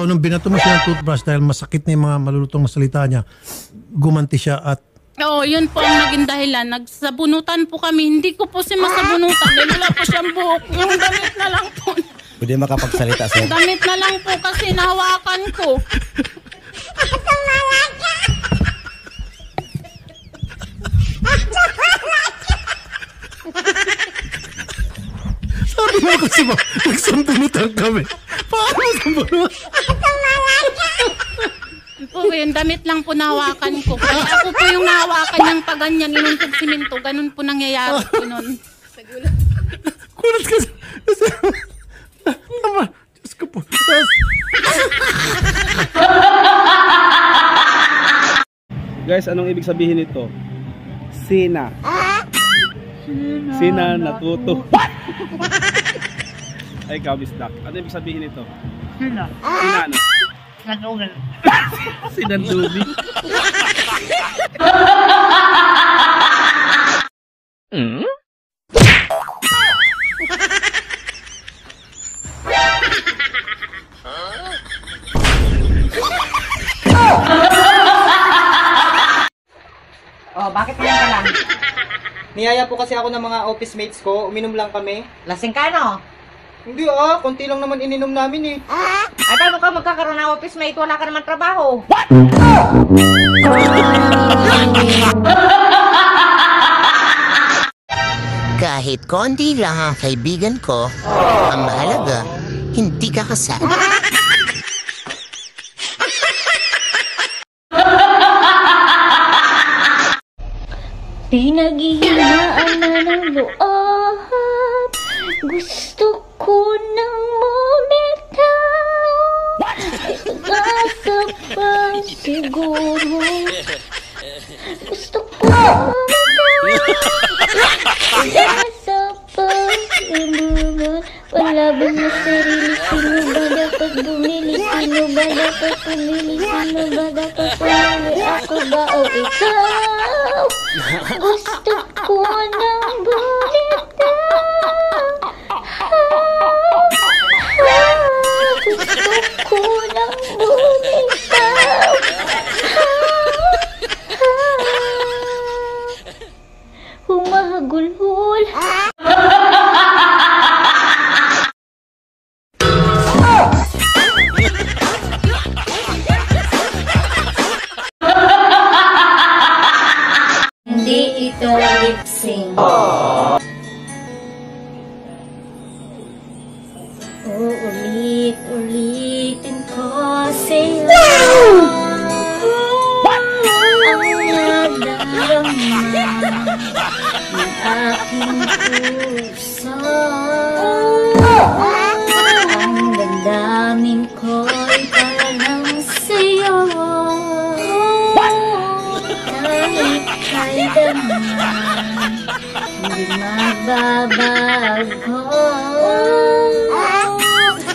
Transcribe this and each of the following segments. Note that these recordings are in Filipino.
So, nung binato mo siya ng toothbrush dahil masakit na yung mga malulutong na salita niya, gumanti siya at... Oo, yun po ang naging dahilan. Nagsabunutan po kami. Hindi ko po si masabunutan dahil wala po siyang buhok. Yung damit na lang po. Pwede makapagsalita, sir. Damit na lang po kasi nahawakan ko. Sabi mo kasi ba, nagsambunutan kami. Paano sambunutan? Po, yung damit lang po nahawakan ko. Kaya ako po yung nahawakan niyang paganyan, inuntog siminto. Ganun po nangyayari po nun. Kulat ka sa... Tama. Diyos ko po. Guys, anong ibig sabihin nito? Sina. Sina natuto. Ay, kabisdak. Ano ibig sabihin nito? Sina. Sina ano? Nag-ugal. Sinandubi. Oh, bakit yan ka lang? Niyaya po kasi ako ng mga office mates ko, uminom lang kami. Lasing ka, no? Hindi konti lang naman ininom namin eh. Ay, paano ka magkakaroon ng office mate? Wala ka naman trabaho. Kahit konti lang ang kaibigan ko, ang mahalaga, hindi ka kasal. Pinaghihinaan na ng loob, gusto ko ng bumitaw. Ay pag-asa pa siguro, gusto ko bumitaw. Pag-asa pa siguro, palaban mo sarili, sino ba dapat bumili, sino ba dapat pumili, sino ba dapat pumili, ako ba o ikaw? Gusto ko ng bumitaw. Gusto ko ng bumitaw. Humahagulhol. Hindi ito lip-sync. Ulit-ulitin ko sa'yo ang nagdarama ng aking puso. Ang damdamin ko'y parang sa'yo. Kahit kailanman hindi magbabago.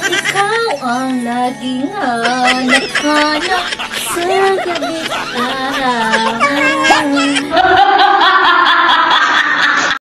Ikaw ang laging hanap-hanap sa gabi araw.